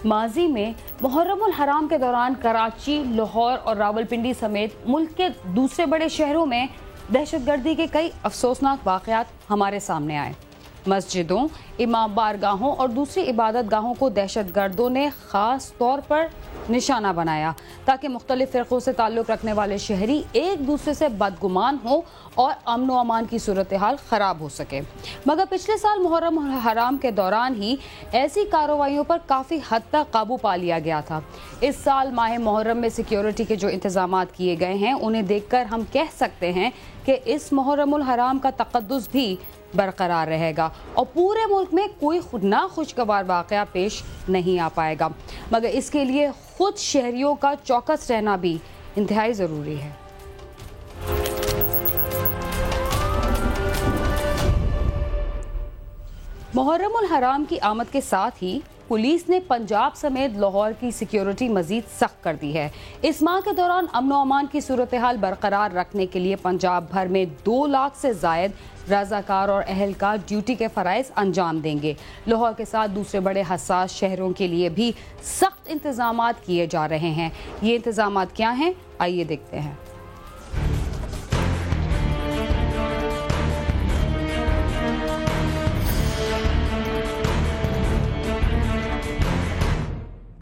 माजी में मुहर्रमुल हराम के दौरान कराची, लाहौर और रावलपिंडी समेत मुल्क के दूसरे बड़े शहरों में दहशतगर्दी के कई अफसोसनाक वाक़यात हमारे सामने आए। मस्जिदों, इमाम बारगाहों और दूसरी इबादत गाहों को दहशतगर्दों ने ख़ास तौर पर निशाना बनाया ताकि मुख्तलिफ फ़िरक़ों से ताल्लुक़ रखने वाले शहरी एक दूसरे से बदगुमान हों और अमन व अमान की सूरत हाल ख़राब हो सके। मगर पिछले साल मुहर्रम हराम के दौरान ही ऐसी कार्रवाइयों पर काफ़ी हद तक काबू पा लिया गया था। इस साल माह मुहर्रम में सिक्योरिटी के जो इंतजामात किए गए हैं उन्हें देखकर हम कह सकते हैं कि इस मुहर्रमुल हराम का तक़द्दुस भी बरकरार रहेगा और पूरे मुल्क में कोई नाखुशगवार वाक़या पेश नहीं आ पाएगा। मगर इसके लिए खुद शहरियों का चौकस रहना भी इंतहाई ज़रूरी है। मुहर्रमुल हराम की आमद के साथ ही पुलिस ने पंजाब समेत लाहौर की सिक्योरिटी मजीद सख्त कर दी है। इस माह के दौरान अमन व अमान की सूरत हाल बरकरार रखने के लिए पंजाब भर में 2 लाख से जायद रज़ाकार और अहलकार ड्यूटी के फ़राइज़ अंजाम देंगे। लाहौर के साथ दूसरे बड़े हसास शहरों के लिए भी सख्त इंतजामात किए जा रहे हैं। ये इंतजामात क्या हैं, आइए देखते हैं।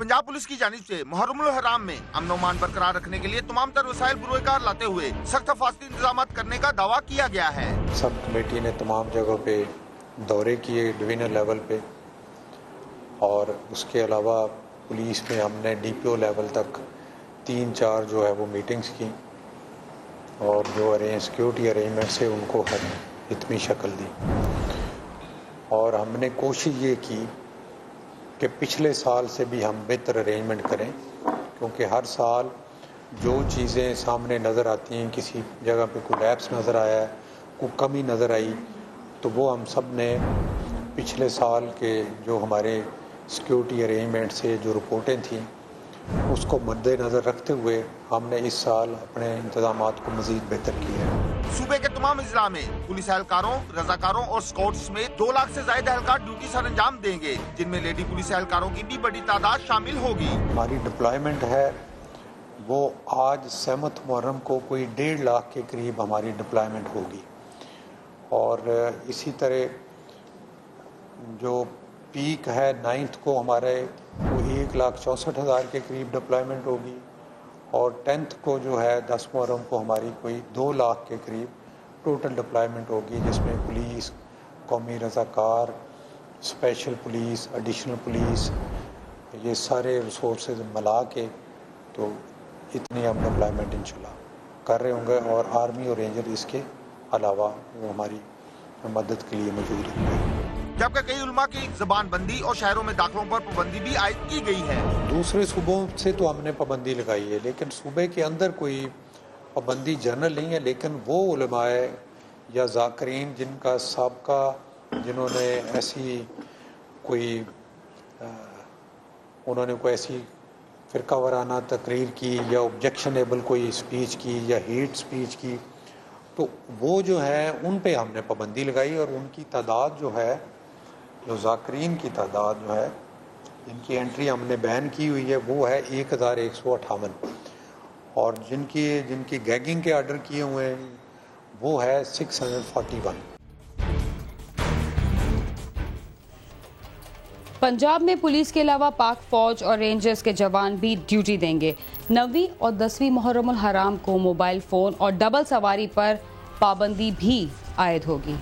पंजाब पुलिस की जानिब से मुहर्रमुल हराम में अमन-ओ-अमान बरकरार रखने के लिए तमाम तर वसाइल बुरोकार लाते हुए सख्त हिफाजती इंतजाम करने का दावा किया गया है। सब कमेटी ने तमाम जगहों पे दौरे किए डिवीजनल लेवल पे, और उसके अलावा पुलिस में हमने DPO लेवल तक 3-4 जो है वो मीटिंग्स की और जो सिक्योरिटी अरेंजमेंट से उनको हितमी शक्ल दी। और हमने कोशिश ये की कि पिछले साल से भी हम बेहतर अरेंजमेंट करें, क्योंकि हर साल जो चीज़ें सामने नज़र आती हैं, किसी जगह पे कोई लैप्स नज़र आया है, कोई कमी नज़र आई, तो वो हम सब ने पिछले साल के जो हमारे सिक्योरिटी अरेंजमेंट से जो रिपोर्टें थीं उसको मद्देनज़र रखते हुए हमने इस साल अपने इंतजामात को मज़ीद बेहतर किया है। सूबे के तमाम अजला में पुलिस एहलकारों, रजाकारों और स्काउट्स में 2 लाख से ज्यादा एहलकार ड्यूटी सर अंजाम देंगे, जिनमें लेडी पुलिस एहलकारों की भी बड़ी तादाद शामिल होगी। हमारी डिप्लॉयमेंट है वो आज 7 मुहर्रम को कोई 1.5 लाख के करीब हमारी डिप्लॉयमेंट होगी, और इसी तरह जो पीक है 9th को हमारे वो 1,64,000 के करीब डिप्लॉयमेंट होगी, और 10th को जो है 10 मुहर्रम को हमारी कोई 2 लाख के करीब टोटल डिप्लॉयमेंट होगी, जिसमें पुलिस, कौमी रज़ाकार, स्पेशल पुलिस, एडिशनल पुलिस, ये सारे रिसोर्सेज मिला के तो इतनी हम डिप्लॉयमेंट इंशाल्लाह कर रहे होंगे। और आर्मी और रेंजर इसके अलावा वो हमारी मदद के लिए मौजूद होंगे। जबकि कई उलमा की ज़बान बंदी और शहरों में दाखिलों पर पाबंदी भी आयद की गई है। दूसरे सूबों से तो हमने पाबंदी लगाई है, लेकिन सूबे के अंदर कोई पाबंदी जनरल नहीं है, लेकिन वो उलमाए या ज़ाकरीन जिनका साबका, जिन्होंने ऐसी कोई उन्होंने कोई ऐसी फ़िरका वाराना तकरीर की या ऑब्जेक्शनेबल कोई स्पीच की या हेट स्पीच की, तो वो जो है उन पे हमने पाबंदी लगाई, और उनकी तादाद जो है, जो ज़ाकरीन की तादाद जो है जिनकी एंट्री हमने बैन की हुई है वो है 1158, और जिनकी गैगिंग के आर्डर किए हुए हैं वो है 641। पंजाब में पुलिस के अलावा पाक फौज और रेंजर्स के जवान भी ड्यूटी देंगे। 9वीं और 10वीं मुहर्रमुल हराम को मोबाइल फ़ोन और डबल सवारी पर पाबंदी भी आयद होगी।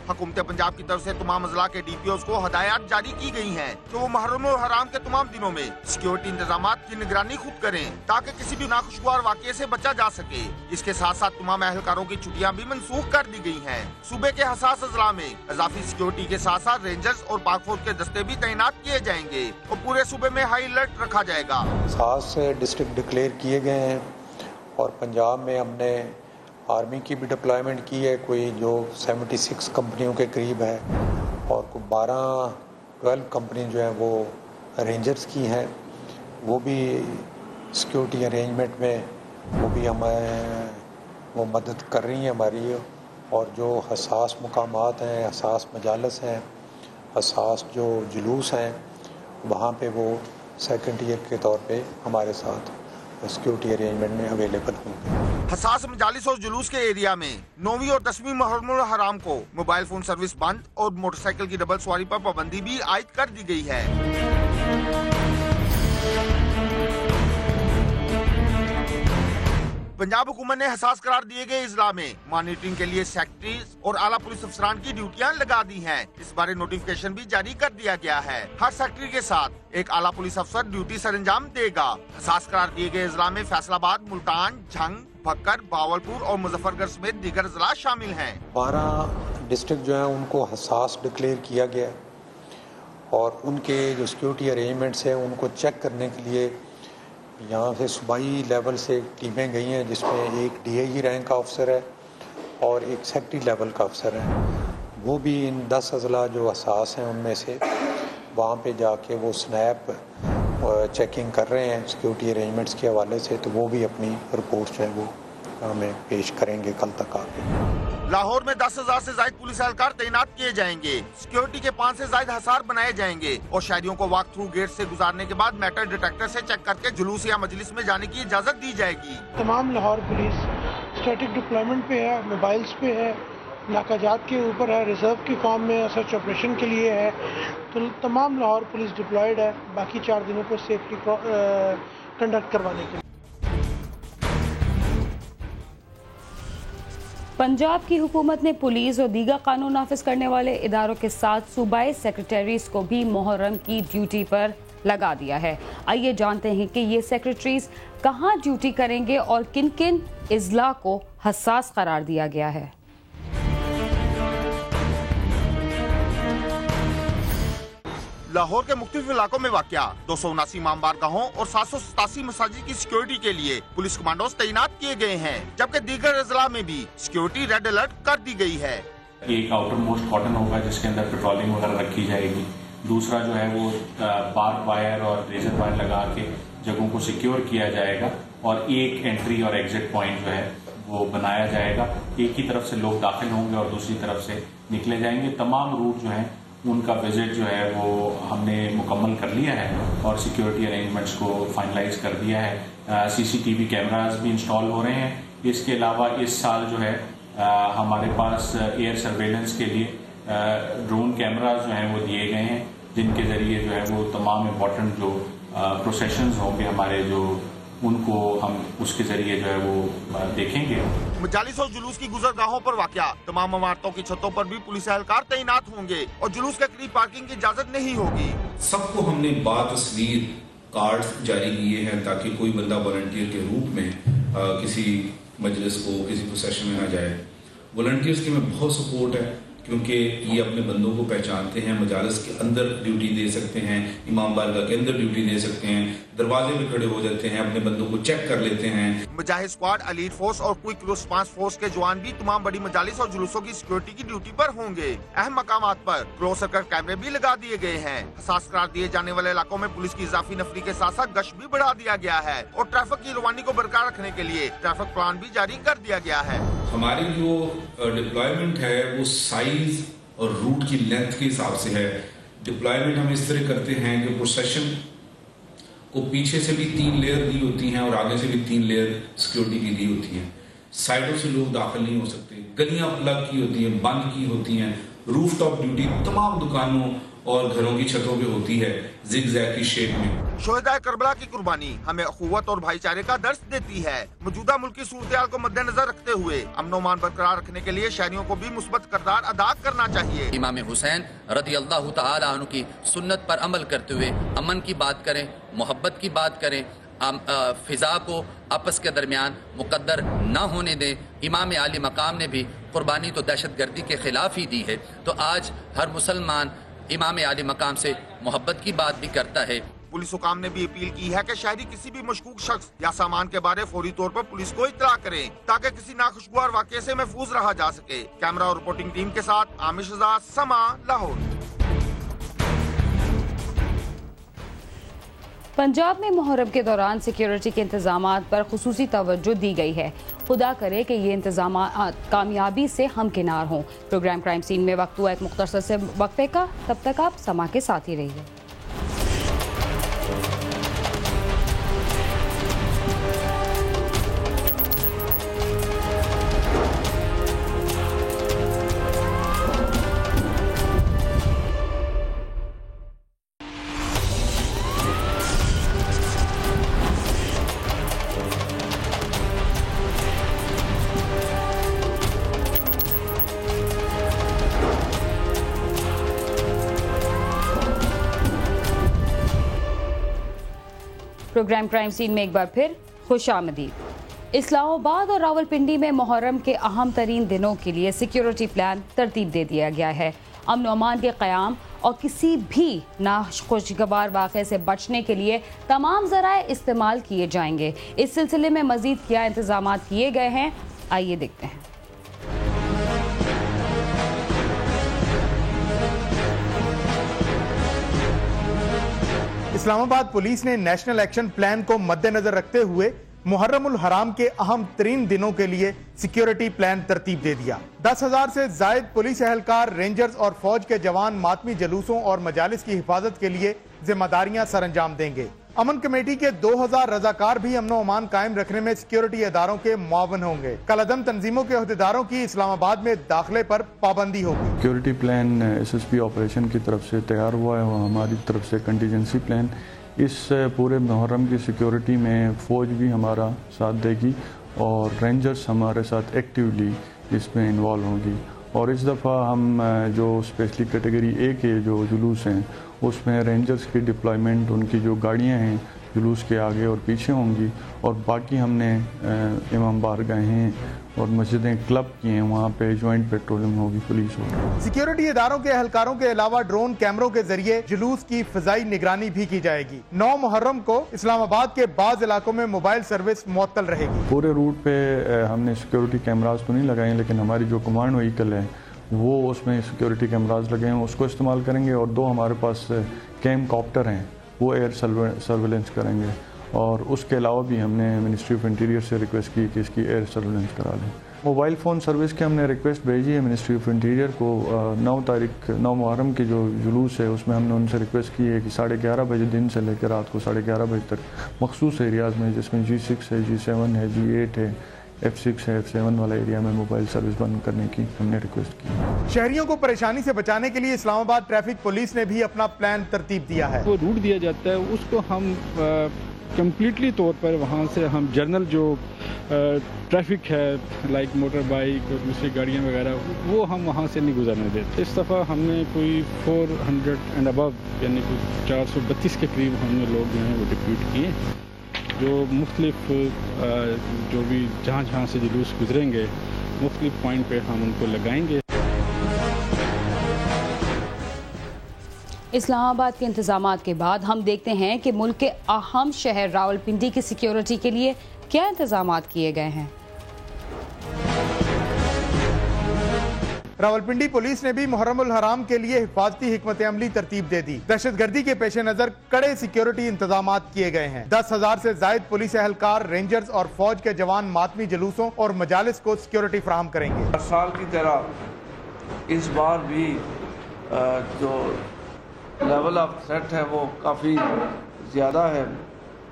हुकूमत पंजाब की तरफ से तमाम अजला के DPOs को हदायत जारी की गई हैं कि वो मुहर्रमुल हराम के तमाम दिनों में सिक्योरिटी इंतजामात की निगरानी खुद करें, ताकि किसी भी नाखुशगवार वाक़ये से बचा जा सके। इसके साथ साथ तमाम एहलकारों की छुट्टियां भी मनसूख कर दी गई हैं। सूबे के हसास अजला में इजाफी सिक्योरिटी के साथ साथ रेंजर्स और पाक फौज के दस्ते भी तैनात किए जाएंगे और पूरे सूबे में हाई अलर्ट रखा जाएगा। 7 डिस्ट्रिक्ट डिक्लेयर किए गए हैं, और पंजाब में हमने आर्मी की भी डिप्लॉयमेंट की है, कोई जो 76 कंपनियों के करीब है, और कोई 12 कंपनी जो है वो रेंजर्स की हैं, वो भी सिक्योरिटी अरेंजमेंट में वो भी हमें वो मदद कर रही हैं हमारी, और जो हसास मकामात हैं, हसास मजालस हैं, हसास जो जुलूस हैं, वहाँ पे वो सेकंड ईयर के तौर पे हमारे साथ सिक्योरिटी अरेंजमेंट में अवेलेबल होंगे। हसास मजालिस और जुलूस के एरिया में 9वीं और 10वीं मुहर्रमुल हराम को मोबाइल फोन सर्विस बंद और मोटरसाइकिल की डबल सवारी पर पाबंदी भी आयद कर दी गई है। पंजाब हुकूमत ने हसास करार दिए गए इजला में मॉनिटरिंग के लिए सेक्रेटरीज और आला पुलिस अफसरान की ड्यूटियां लगा दी हैं। इस बारे नोटिफिकेशन भी जारी कर दिया गया है। हर सेक्रेटरी के साथ एक आला पुलिस अफसर ड्यूटी सर अंजाम देगा। हसास करार दिए गए इजला में फैसलाबाद, मुल्तान, झंग, भक्कर, बावलपुर और मुजफ्फरगढ़ समेत दीगर जिला शामिल हैं। 12 डिस्ट्रिक्ट जो है उनको हसास डिक्लेयर किया गया और उनके जो सिक्योरिटी अरेंजमेंट्स हैं उनको चेक करने के लिए यहाँ से सूबाई लेवल से टीमें गई हैं, जिसमें एक DIG रैंक का अफसर है और एक सेक्रेटरी लेवल का अफसर है। वो भी इन 10 अजला जो हसास हैं उनमें से वहाँ पे जाके वो स्नैप चेकिंग कर रहे हैं सिक्योरिटी अरेंजमेंट्स के हवाले से, तो वो भी अपनी रिपोर्ट जो है वो हमें पेश करेंगे कल तक आके। लाहौर में 10,000 से ज्यादा पुलिस एहलकार तैनात किए जाएंगे। सिक्योरिटी के 5 से ज्यादा हसार बनाए जाएंगे और शहरियों को वॉक थ्रू गेट से गुजारने के बाद मेटल डिटेक्टर से चेक करके जुलूस या मजलिस में जाने की इजाजत दी जाएगी। तमाम लाहौर पुलिस स्टैटिक डिप्लॉयमेंट पे है, मोबाइल्स पे है, नाकाजात के ऊपर है, रिजर्व की फॉर्म में सर्च ऑपरेशन के लिए है। तो तमाम लाहौर पुलिस डिप्लॉयड है बाकी 4 दिनों को सेफ्टी कंडक्ट करवाने के लिए। पंजाब की हुकूमत ने पुलिस और दीगर कानून नाफिज करने वाले इदारों के साथ सूबाई सेक्रेटरीज को भी मुहर्रम की ड्यूटी पर लगा दिया है। आइए जानते हैं कि ये सेक्रेटरीज कहां ड्यूटी करेंगे और किन किन इजला को हसास करार दिया गया है। लाहौर के मुख्तलिफ इलाकों में वाक़या 279 इमाम बारगाहों और 787 मसाजिद की सिक्योरिटी के लिए पुलिस कमांडोज तैनात किए गए हैं, जबकि दीगर अजला में भी सिक्योरिटी रेड अलर्ट कर दी गई है। एक आउटर मोस्ट कॉर्डन होगा जिसके अंदर पेट्रोलिंग वगैरह रखी जाएगी। दूसरा जो है वो बार्ब वायर और रेजर वायर लगा के जगहों को सिक्योर किया जाएगा और एक एंट्री और एग्जिट पॉइंट जो है वो बनाया जाएगा। एक ही तरफ से लोग दाखिल होंगे और दूसरी तरफ से निकले जाएंगे। तमाम रूट जो है उनका विजिट जो है वो हमने मुकम्मल कर लिया है और सिक्योरिटी अरेंजमेंट्स को फाइनलाइज कर दिया है। CCTV कैमरास भी इंस्टॉल हो रहे हैं। इसके अलावा इस साल जो है हमारे पास एयर सर्वेलेंस के लिए ड्रोन कैमरास जो हैं वो दिए गए हैं, जिनके जरिए जो है वो तमाम इम्पोर्टेंट जो प्रोसेशंस होंगे हमारे जो उनको हम उसके जरिए जो है वो देखेंगे। मजालिस और जुलूस की गुजरगाहों पर वाक़या तमाम इमारतों की छतों पर भी पुलिस एहलकार तैनात होंगे और जुलूस के करीब पार्किंग की इजाजत नहीं होगी। सबको हमने बातस्वीर कार्ड जारी किए हैं ताकि कोई बंदा वॉलंटियर के रूप में किसी मजलिस को किसी प्रोसेशन में ना जाए। वॉलंटियर्स की में बहुत सपोर्ट है क्योंकि ये अपने बंदों को पहचानते हैं। मजालिस के अंदर ड्यूटी दे सकते हैं, इमाम बारगाह के अंदर ड्यूटी दे सकते हैं, दरवाजे पे खड़े हो जाते हैं, अपने बंदों को चेक कर लेते हैं। मुजाहिद स्क्वाड, एलीट फोर्स और क्विक रिस्पांस फोर्स के जवान भी तमाम बड़ी मजालिस और जुलूसों की सिक्योरिटी की ड्यूटी पर होंगे। अहम मकामात पर क्लोज सर्कल कैमरे भी लगा दिए गए हैं। हसास करार दिए जाने वाले इलाकों में पुलिस की इजाफी नफरी के साथ साथ गश्त भी बढ़ा दिया गया है और ट्रैफिक की रवानी को बरकरार रखने के लिए ट्रैफिक प्लान भी जारी कर दिया गया है। हमारी जो डिप्लॉयमेंट है वो साइज और रूट की लेंथ के हिसाब से है। डिप्लॉयमेंट हम इस तरह करते हैं कि प्रोसेशन को पीछे से भी 3 लेयर दी होती हैं और आगे से भी 3 लेयर सिक्योरिटी की दी होती हैं। साइडों से लोग दाखिल नहीं हो सकते, गलियां प्लग की होती हैं, बंद की होती हैं। रूफ टॉप ड्यूटी तमाम दुकानों और घरों की छतों पे होती है जिगजैग की शेप में। शोहदाए करबला की कुर्बानी हमें अखुवत और भाईचारे का दर्स देती है। मौजूदा मुल्की सूरत को मद्देनजर रखते हुए अमन मान बरकरार रखने के लिए शहरियों को भी मुस्बत किरदार अदा करना चाहिए। इमाम हुसैन रज़ी अल्लाह तआला अन्हु की सुन्नत पर अमल करते हुए अमन की बात करें, मोहब्बत की बात करें, फिजा को आपस के दरमियान मुकद्दर न होने दें। इमाम आली मकाम ने भी कुर्बानी तो दहशतगर्दी के खिलाफ ही दी है। तो आज हर मुसलमान इमाम आली मकाम से मोहब्बत की बात भी करता है। पुलिस हुकाम ने भी अपील की है कि शहरी किसी भी मशकूक शख्स या सामान के बारे फौरी तौर पर पुलिस को इत्तला करें ताकि किसी नाखुशगवार वाक़ये से महफूज रहा जा सके। कैमरा और रिपोर्टिंग टीम के साथ आमिश रज़ा, समा, लाहौर। पंजाब में मुहर्रम के दौरान सिक्योरिटी के इंतजामात पर खुसूसी तवज्जो दी गई है। खुदा करे कि ये इंतजाम कामयाबी से हमकिनार हों। प्रोग्राम क्राइम सीन में वक्त हुआ एक मुख्तसर से वक्फे का, तब तक आप समा के साथ ही रहिए। प्रोग्राम क्राइम सीन में एक बार फिर खुशामदीद। इस्लामाबाद और रावलपिंडी में मुहर्रम के अहम तरीन दिनों के लिए सिक्योरिटी प्लान तरतीब दे दिया गया है। अमन अमान के क़याम और किसी भी नाखुशगवार वाक़े से बचने के लिए तमाम ज़राए इस्तेमाल किए जाएंगे। इस सिलसिले में मज़ीद क्या इंतज़ाम किए गए हैं, आइए देखते हैं। इस्लामाबाद पुलिस ने नेशनल एक्शन प्लान को मद्देनजर रखते हुए मुहर्रमुल हराम के अहम तरीन दिनों के लिए सिक्योरिटी प्लान तरतीब दे दिया। 10,000 से जायद पुलिस एहलकार, रेंजर्स और फौज के जवान मातमी जलूसों और मजालिस की हिफाजत के लिए जिम्मेदारियां सरअंजाम देंगे। अमन कमेटी के 2000 रजाकार भी अमन अमान कायम रखने में सिक्योरिटी इदारों के मुआवन होंगे। कलअदम तंजीमों के अहदेदारों की इस्लामाबाद में दाखिले पर पाबंदी होगी। सिक्योरिटी प्लान SSP ऑपरेशन की तरफ से तैयार हुआ है और हमारी तरफ से कंटीजेंसी प्लान। इस पूरे मुहर्रम की सिक्योरिटी में फ़ौज भी हमारा साथ देगी और रेंजर्स हमारे साथ एक्टिवली इसमें इन्वॉल्व होंगी। और इस दफ़ा हम जो स्पेशली कैटेगरी ए के जो जुलूस हैं उसमें रेंजर्स की डिप्लॉयमेंट, उनकी जो गाड़ियां हैं जुलूस के आगे और पीछे होंगी। और बाकी हमने इमाम बारगाहें और मस्जिदें क्लब की हैं, वहाँ पे ज्वाइंट पेट्रोलिंग होगी, पुलिस होगी। सिक्योरिटी इदारों के एहलकारों के अलावा ड्रोन कैमरों के जरिए जुलूस की फिजाई निगरानी भी की जाएगी। 9 मुहर्रम को इस्लामाबाद के बाज़ इलाकों में मोबाइल सर्विस मुअत्तल रहेगी। पूरे रूट पे हमने सिक्योरिटी कैमराज तो नहीं लगाए, लेकिन हमारी जो कमांड व्हीकल है वो उसमें सिक्योरिटी कैमराज लगे हैं, उसको इस्तेमाल करेंगे। और 2 हमारे पास कैम कॉप्टर हैं, वो एयर सर्वेलेंस करेंगे। और उसके अलावा भी हमने मिनिस्ट्री ऑफ इंटीरियर से रिक्वेस्ट की कि इसकी एयर सर्वेलेंस करा लें। मोबाइल फ़ोन सर्विस के हमने रिक्वेस्ट भेजी है मिनिस्ट्री ऑफ इंटीरियर को। 9 मुहर्रम के जो जुलूस है उसमें हमने उनसे रिक्वेस्ट की है कि 11:30 बजे दिन से लेकर रात को 11:30 बजे तक मखसूस एरियाज़ में, जिसमें G6 है, G7 है, G8 है, F6 है, F7 वाला एरिया में मोबाइल सर्विस बंद करने की हमने रिक्वेस्ट की। शहरियों को परेशानी से बचाने के लिए इस्लामाबाद ट्रैफिक पुलिस ने भी अपना प्लान तरतीब दिया है। वो रूट दिया जाता है उसको हम कम्प्लीटली तौर पर वहाँ से हम जर्नल जो ट्रैफिक है लाइक मोटर बाइक और दूसरी गाड़ियाँ वगैरह वो हम वहाँ से नहीं गुजरने देते। इस दफ़ा हमने कोई 400 एंड अबव यानी कि 432 के करीब हमने लोग जो हैं वो डिप्यूट किए, जो मुख्तलिफ जो भी जहाँ जहाँ से जुलूस गुजरेंगे मुख्तलिफ पॉइंट पे हम उनको लगाएंगे। इस्लामाबाद के इंतजामात के बाद हम देखते हैं कि मुल्क के अहम शहर रावलपिंडी की सिक्योरिटी के लिए क्या इंतजामात किए गए हैं। रावलपिंडी पुलिस ने भी मुहर्रमुल हराम के लिए हिफाजती हिकमत अमली तरतीब दे दी। दहशतगर्दी के पेश नजर कड़े सिक्योरिटी इंतजामात किए गए हैं। 10,000 से जायद पुलिस एहलकार, रेंजर्स और फौज के जवान मातमी जलूसों और मजालिस को सिक्योरिटी फराहम करेंगे। हर साल की तरह इस बार भी जो लेवल ऑफ थ्रेट है वो काफ़ी ज़्यादा है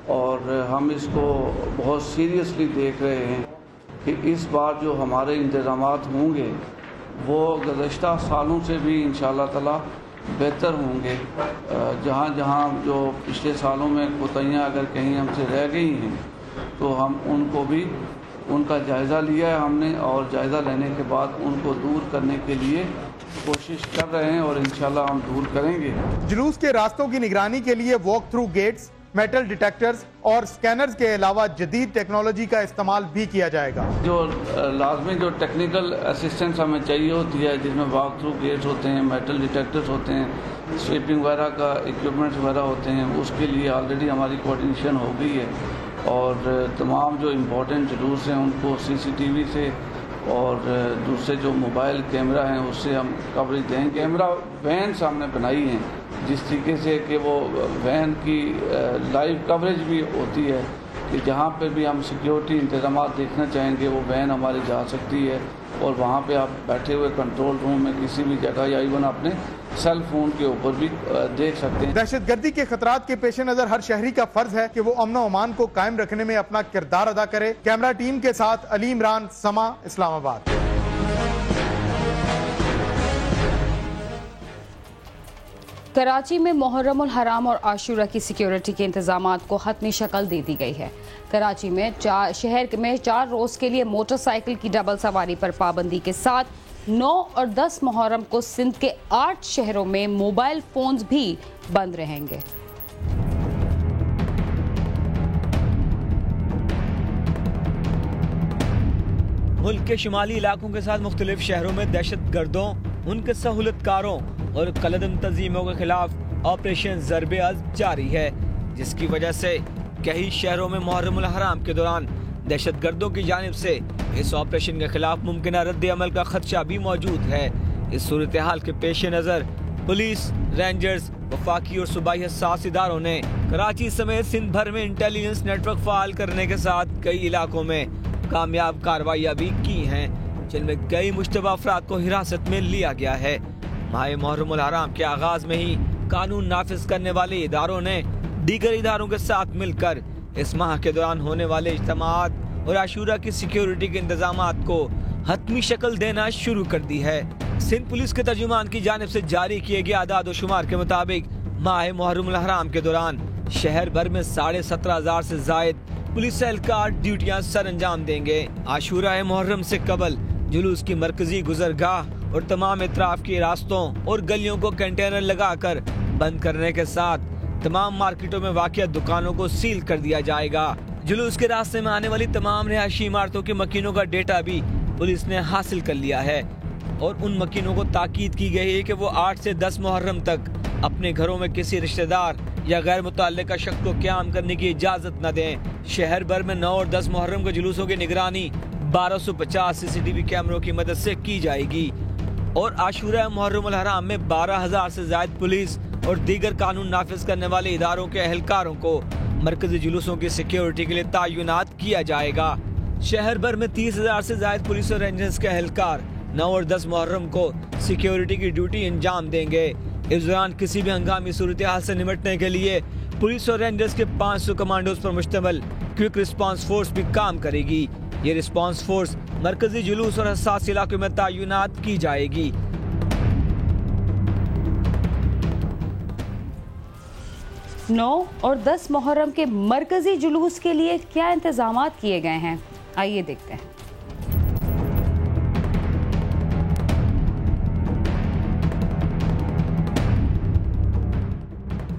और हम इसको बहुत सीरियसली देख रहे हैं कि इस बार जो हमारे इंतज़ामात होंगे वो गुज़श्ता सालों से भी इंशाअल्लाह ताला बेहतर होंगे। जहाँ जहाँ जो पिछले सालों में कोताहियाँ अगर कहीं हमसे रह गई हैं तो हम उनको भी उनका जायज़ा लिया है हमने और जायज़ा लेने के बाद उनको दूर करने के लिए कोशिश कर रहे हैं और इंशाल्लाह हम दूर करेंगे। जुलूस के रास्तों की निगरानी के लिए walk through gates, metal detectors और स्कैनर्स के अलावा जदीद टेक्नोलॉजी का इस्तेमाल भी किया जाएगा। जो लाजमी जो टेक्निकल असिस्टेंस हमें चाहिए होती है, जिसमें वॉक थ्रू गेट्स होते हैं, मेटल डिटेक्टर्स होते हैं, स्वीपिंग वगैरह का इक्विपमेंट्स वगैरह होते हैं, उसके लिए ऑलरेडी हमारी कोऑर्डिनेशन हो गई है और तमाम जो इम्पोर्टेंट जुलूस हैं उनको CCTV से और दूसरे जो मोबाइल कैमरा हैं उससे हम कवरेज दें। कैमरा वैन्स हमने बनाई हैं जिस तरीके से कि वो वैन की लाइव कवरेज भी होती है कि जहाँ पे भी हम सिक्योरिटी इंतजाम देखना चाहेंगे वो वैन हमारी जा सकती है और वहाँ पे आप बैठे हुए कंट्रोल रूम में किसी भी जगह या इवन अपने सेल फोन के ऊपर भी देख सकते हैं। दहशतगर्दी के खतरात के पेश नजर हर शहरी का फर्ज है कि वो अमन व अमान को कायम रखने में अपना किरदार अदा करे। कैमरा टीम के साथ अली इमरान, समा, इस्लामाबाद। कराची में मुहर्रम उल हराम और आशूरा की सिक्योरिटी के इंतजामात को हतमी शक्ल दे दी गई है। कराची में शहर में 4 रोज के लिए मोटरसाइकिल की डबल सवारी पर पाबंदी के साथ 9 और 10 मुहर्रम को सिंध के 8 शहरों में मोबाइल फोन्स भी बंद रहेंगे। मुल्क के शुमाली इलाकों के साथ मुख्तलिफ शहरों में दहशत गर्दों, उनके सहूलतकारों और कलदम तंजीमों के खिलाफ ऑपरेशन ज़रब-ए-अज़्ब जारी है, जिसकी वजह से कई शहरों में मुहर्रम उल हराम के दौरान दहशत गर्दों की जानिब से इस ऑपरेशन के खिलाफ मुमकिन रद्द अमल का खदशा भी मौजूद है। इस सूरत हाल के पेश नज़र पुलिस, रेंजर्स, वफाकी और सूबाई हसास इदारों ने कराची समेत सिंध भर में इंटेलिजेंस नेटवर्क फाल करने के साथ कई इलाकों में कामयाब कार्रवाइयाँ भी की हैं, जिनमें कई मुश्तबा अफराद को हिरासत में लिया गया है। माह मुहर्रम उल हराम के आगाज में ही कानून नाफिज करने वाले इदारों ने दीगर इदारों के साथ मिलकर इस माह के दौरान होने वाले इज्तिमात और आशूरा की सिक्योरिटी के इंतजामात को हतमी शक्ल देना शुरू कर दी है। सिंध पुलिस के तर्जुमान की जानिब से जारी किए गए आदाद व शुमार के मुताबिक माह मुहर्रम उल हराम के दौरान शहर भर में 17,500 से जायद पुलिस एहलकार ड्यूटियां सर अंजाम देंगे। आशूरा मुहर्रम से कबल जुलूस की मरकजी गुजरगाह और तमाम इतराफ के रास्तों और गलियों को कंटेनर लगाकर बंद करने के साथ तमाम मार्केटों में वाक़िया दुकानों को सील कर दिया जाएगा। जुलूस के रास्ते में आने वाली तमाम रिहायशी इमारतों के मकीनों का डेटा भी पुलिस ने हासिल कर लिया है और उन मकीनों को ताकीद की गई है कि वो 8 से 10 मुहर्रम तक अपने घरों में किसी रिश्तेदार या गैर मुतल्लिका शख्स को क़याम करने की इजाज़त न दें। शहर भर में 9 और 10 मुहर्रम के जुलूसों की निगरानी 1250 CCTV कैमरों की मदद से की जाएगी और आशूरा मुहर्रम उल हराम में 12,000 से ज्यादा पुलिस और दीगर कानून नाफिज करने वाले इदारों के एहलकारों को मरकजी जुलूसों की सिक्योरिटी के लिए तैनात किया जाएगा। शहर भर में 30,000 से ज्यादा पुलिस और रेंजर्स के एहलकार 9 और 10 मुहर्रम को सिक्योरिटी की ड्यूटी अंजाम देंगे। इस दौरान किसी भी हंगामी सूरत हाल से निपटने के लिए पुलिस और रेंजर्स के 500 कमांडोज पर मुश्तमिल क्विक रिस्पांस फोर्स भी काम करेगी। ये रिस्पांस फोर्स मरकजी जुलूस और हसास इलाकों में तैनात की जाएगी। नौ और 10 मुहर्रम के मरकजी जुलूस के लिए क्या इंतजामात किए गए हैं, आइए देखते हैं।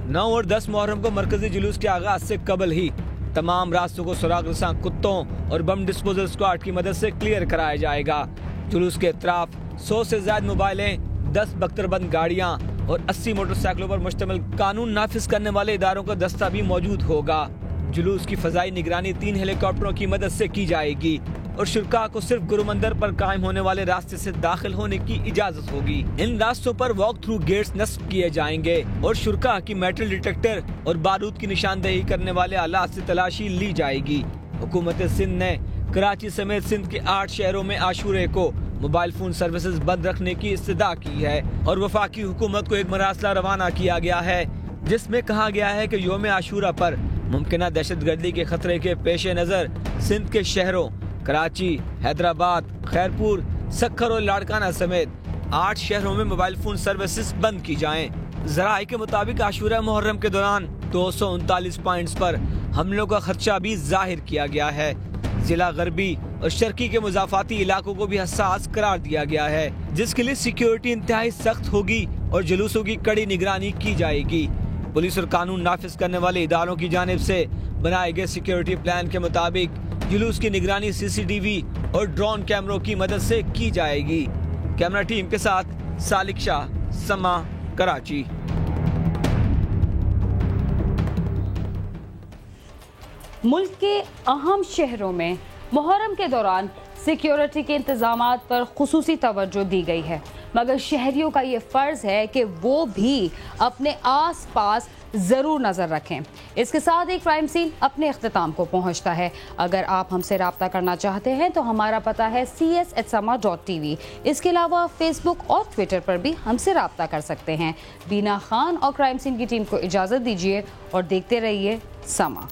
नौ और 10 मुहर्रम को मरकजी जुलूस के आगाज से कबल ही तमाम रास्तों को सुराग रसां कुत्तों और बम डिस्पोजल स्क्वाड की मदद से क्लियर कराया जाएगा। जुलूस के अतराफ 100 से ज्यादा मोबाइलें, 10 बख्तरबंद गाड़ियां और 80 मोटरसाइकिलों पर मुश्तमिल कानून नाफिज करने वाले इदारों का दस्ता भी मौजूद होगा। जुलूस की फजाई निगरानी 3 हेलीकॉप्टरों की मदद से की जाएगी और शुरका को सिर्फ गुरुमंदिर पर कायम होने वाले रास्ते से दाखिल होने की इजाजत होगी। इन रास्तों पर वॉक थ्रू गेट्स नस्ब किए जाएंगे और शुरका की मेटल डिटेक्टर और बारूद की निशानदेही करने वाले आलात से तलाशी ली जाएगी। हुकूमत सिंध ने कराची समेत सिंध के 8 शहरों में आशूरे को मोबाइल फोन सर्विसेज बंद रखने की इस्तदा की है और वफाकी हुकूमत को एक मरासला रवाना किया गया है, जिसमें कहा गया है कि योम आशूरा पर मुमकिन दहशतगर्दी के खतरे के पेश नजर सिंध के शहरों कराची, हैदराबाद, खैरपुर, सक्खर और लाड़काना समेत 8 शहरों में मोबाइल फोन सर्विसेज बंद की जाएं। जराए के मुताबिक आशूरा मुहर्रम के दौरान 239 पॉइंट्स पर हमलों का खदशा भी जाहिर किया गया है। जिला गरबी और शर्की के मुजाफाती इलाकों को भी हसास करार दिया गया है, जिसके लिए सिक्योरिटी इंतहाई सख्त होगी और जुलूसों की कड़ी निगरानी की जाएगी। पुलिस और कानून नाफिज करने वाले इदारों की जानिब से बनाए गए सिक्योरिटी प्लान के मुताबिक जुलूस की निगरानी CCTV और ड्रोन कैमरों की मदद से की जाएगी। कैमरा टीम के साथ सालिक शाह, समा, कराची। मुल्क के अहम शहरों में मुहर्रम के दौरान सिक्योरिटी के इंतजामात पर खुसूसी तवज्जो दी गई है। मगर शहरियों का ये फ़र्ज़ है कि वो भी अपने आस पास ज़रूर नज़र रखें। इसके साथ एक क्राइम सीन अपने अख्तिताम को पहुंचता है। अगर आप हमसे रब्ता करना चाहते हैं तो हमारा पता है cs@sama.tv। इसके अलावा फेसबुक और ट्विटर पर भी हमसे रब्ता कर सकते हैं। बीना खान और क्राइम सीन की टीम को इजाज़त दीजिए और देखते रहिए समा।